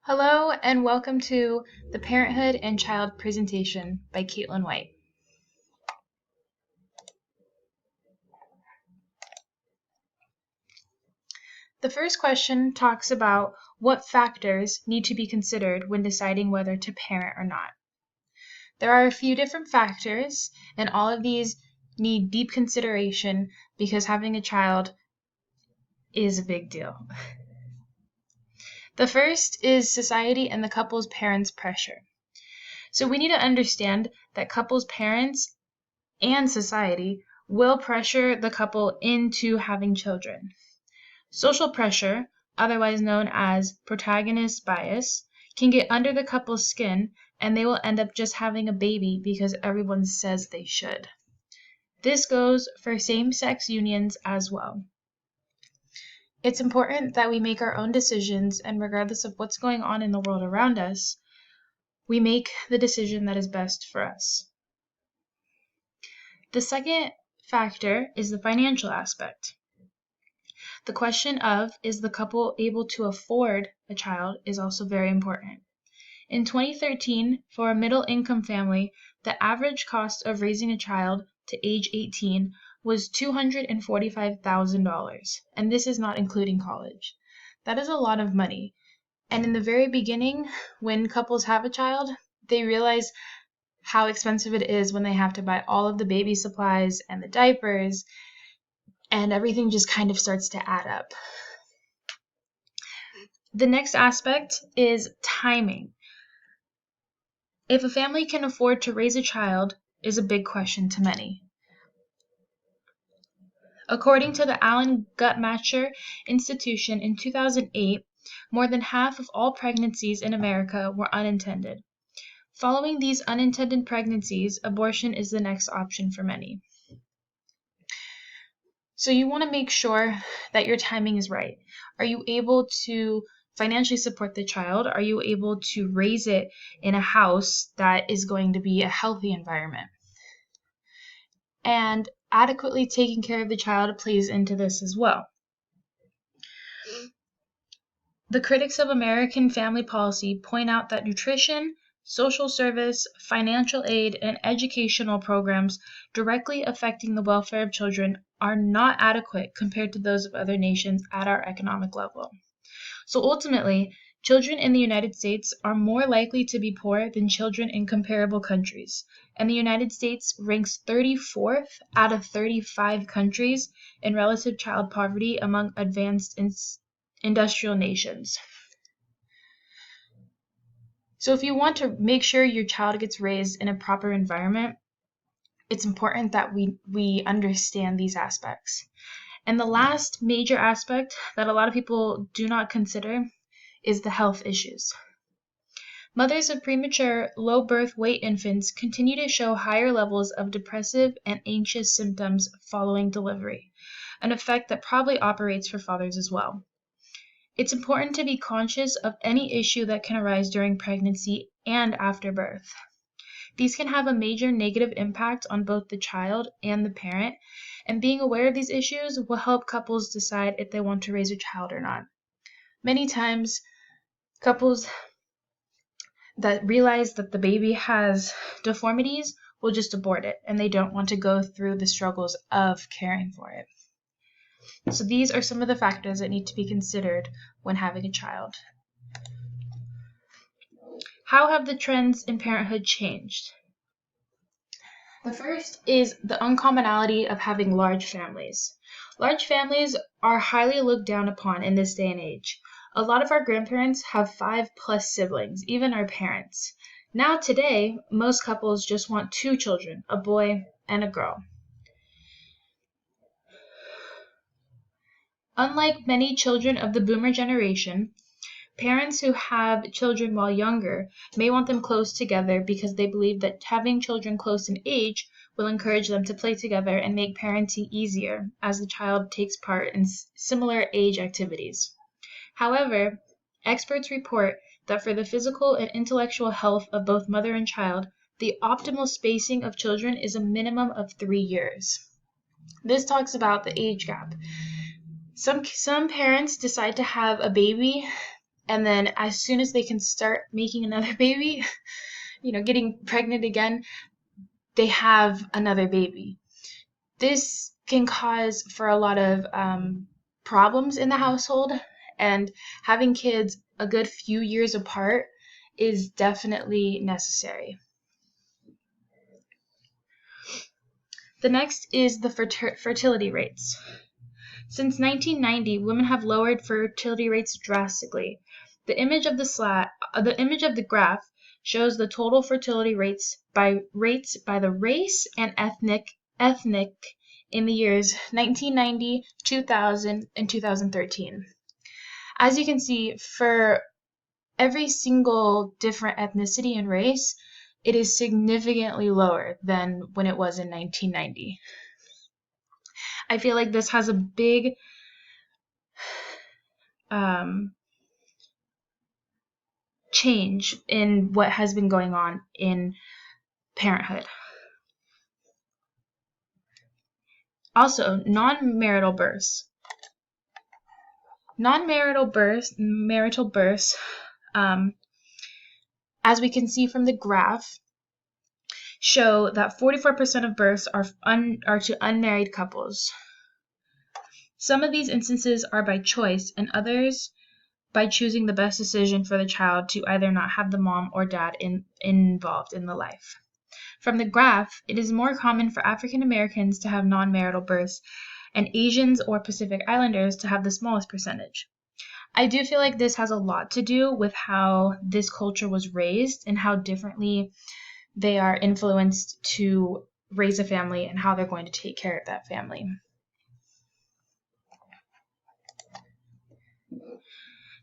Hello and welcome to the Parenthood and Child presentation by Caitlin White. The first question talks about what factors need to be considered when deciding whether to parent or not. There are a few different factors, and all of these need deep consideration because having a child is a big deal. The first is society and the couple's parents' pressure. So we need to understand that couples' parents and society will pressure the couple into having children. Social pressure, otherwise known as protagonist bias, can get under the couple's skin and they will end up just having a baby because everyone says they should. This goes for same-sex unions as well. It's important that we make our own decisions, and regardless of what's going on in the world around us, we make the decision that is best for us. The second factor is the financial aspect. The question of, is the couple able to afford a child, is also very important. In 2013, for a middle-income family, the average cost of raising a child to age 18 was $245,000, and this is not including college. That is a lot of money. And in the very beginning, when couples have a child, they realize how expensive it is when they have to buy all of the baby supplies and the diapers, and everything just kind of starts to add up. The next aspect is timing. If a family can afford to raise a child is a big question to many. According to the Allen Guttmacher Institution in 2008, more than half of all pregnancies in America were unintended. Following these unintended pregnancies, abortion is the next option for many. So you want to make sure that your timing is right. Are you able to financially support the child? Are you able to raise it in a house that is going to be a healthy environment? And adequately taking care of the child plays into this as well. The critics of American family policy point out that nutrition, social service, financial aid, and educational programs directly affecting the welfare of children are not adequate compared to those of other nations at our economic level. So ultimately, children in the United States are more likely to be poor than children in comparable countries, and the United States ranks 34th out of 35 countries in relative child poverty among advanced industrial nations. So if you want to make sure your child gets raised in a proper environment, it's important that we understand these aspects. And the last major aspect that a lot of people do not consider is the health issues. Mothers of premature, low birth weight infants continue to show higher levels of depressive and anxious symptoms following delivery, an effect that probably operates for fathers as well. It's important to be conscious of any issue that can arise during pregnancy and after birth. These can have a major negative impact on both the child and the parent, and being aware of these issues will help couples decide if they want to raise a child or not. Many times, couples that realize that the baby has deformities will just abort it, and they don't want to go through the struggles of caring for it. So these are some of the factors that need to be considered when having a child. How have the trends in parenthood changed? The first is the uncommonality of having large families. Large families are highly looked down upon in this day and age. A lot of our grandparents have 5+ siblings, even our parents. Now today, most couples just want 2 children, a boy and a girl. Unlike many children of the boomer generation, parents who have children while younger may want them close together because they believe that having children close in age will encourage them to play together and make parenting easier as the child takes part in similar age activities. However, experts report that for the physical and intellectual health of both mother and child, the optimal spacing of children is a minimum of 3 years. This talks about the age gap. Some parents decide to have a baby and then as soon as they can start making another baby, getting pregnant again, they have another baby. This can cause for a lot of problems in the household, and having kids a good few years apart is definitely necessary. The next is the fertility rates. Since 1990, women have lowered fertility rates drastically. The image of the graph shows the total fertility rates by the race and ethnic in the years 1990, 2000, and 2013. As you can see, for every single different ethnicity and race, it is significantly lower than when it was in 1990. I feel like this has a big change in what has been going on in parenthood. Also, non-marital births. Non-marital births, as we can see from the graph, show that 44% of births are to unmarried couples. Some of these instances are by choice, and others by choosing the best decision for the child to either not have the mom or dad involved in the life. From the graph, it is more common for African Americans to have non-marital births and Asians or Pacific Islanders to have the smallest percentage. I do feel like this has a lot to do with how this culture was raised and how differently they are influenced to raise a family and how they're going to take care of that family.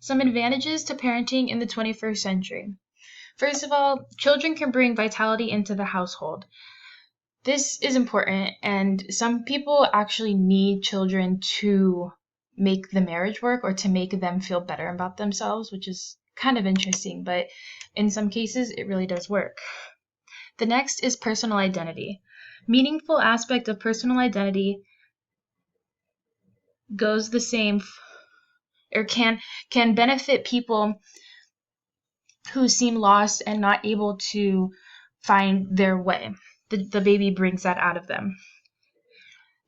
Some advantages to parenting in the 21st century. First of all, children can bring vitality into the household. This is important, and some people actually need children to make the marriage work or to make them feel better about themselves, which is kind of interesting, but in some cases it really does work. The next is personal identity. Meaningful aspect of personal identity goes the same or can benefit people who seem lost and not able to find their way. The baby brings that out of them.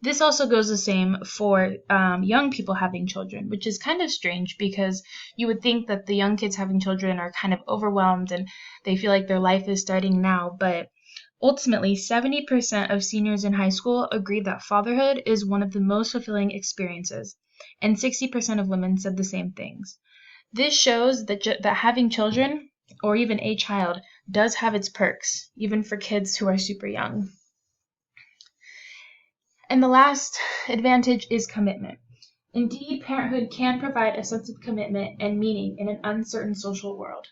This also goes the same for young people having children, which is kind of strange because you would think that the young kids having children are kind of overwhelmed and they feel like their life is starting now, but ultimately 70% of seniors in high school agree that fatherhood is one of the most fulfilling experiences, and 60% of women said the same things. This shows that having children, or even a child, does have its perks, even for kids who are super young. And the last advantage is commitment. Indeed, parenthood can provide a sense of commitment and meaning in an uncertain social world.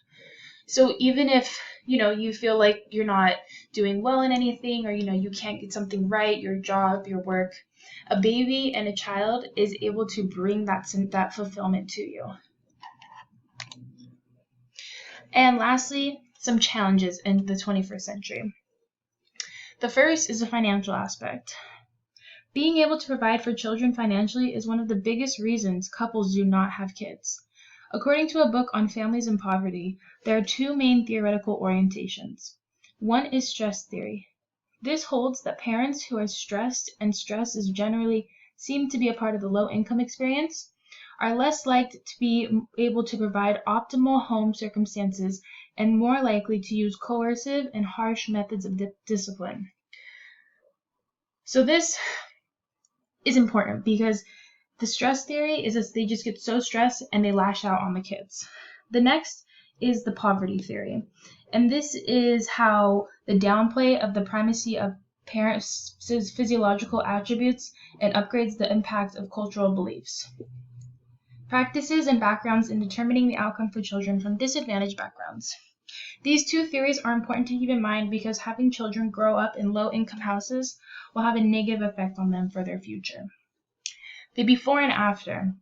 So even if, you feel like you're not doing well in anything, or, you can't get something right, your job, your work, a baby and a child is able to bring that fulfillment to you. And lastly, some challenges in the 21st century. The first is the financial aspect. Being able to provide for children financially is one of the biggest reasons couples do not have kids. According to a book on families and poverty, there are two main theoretical orientations. One is stress theory. This holds that parents who are stressed, and stress is generally seen to be a part of the low-income experience, are less likely to be able to provide optimal home circumstances and more likely to use coercive and harsh methods of discipline. So this is important because the stress theory is that they just get so stressed and they lash out on the kids. The next is the poverty theory, and this is how the downplay of the primacy of parents' physiological attributes and upgrades the impact of cultural beliefs, practices, and backgrounds in determining the outcome for children from disadvantaged backgrounds. These two theories are important to keep in mind because having children grow up in low-income houses will have a negative effect on them for their future. The before and after.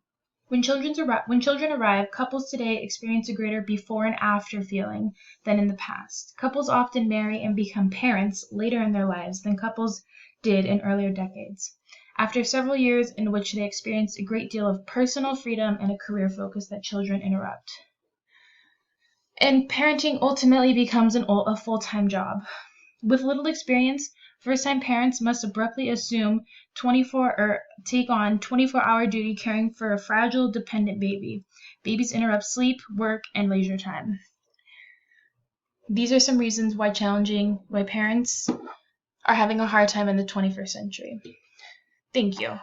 When children arrive, couples today experience a greater before and after feeling than in the past. Couples often marry and become parents later in their lives than couples did in earlier decades, after several years in which they experienced a great deal of personal freedom and a career focus that children interrupt. And parenting ultimately becomes a full-time job. With little experience, first-time parents must abruptly assume 24 or take on 24-hour duty caring for a fragile, dependent baby. Babies interrupt sleep, work, and leisure time. These are some reasons why parents are having a hard time in the 21st century. Thank you.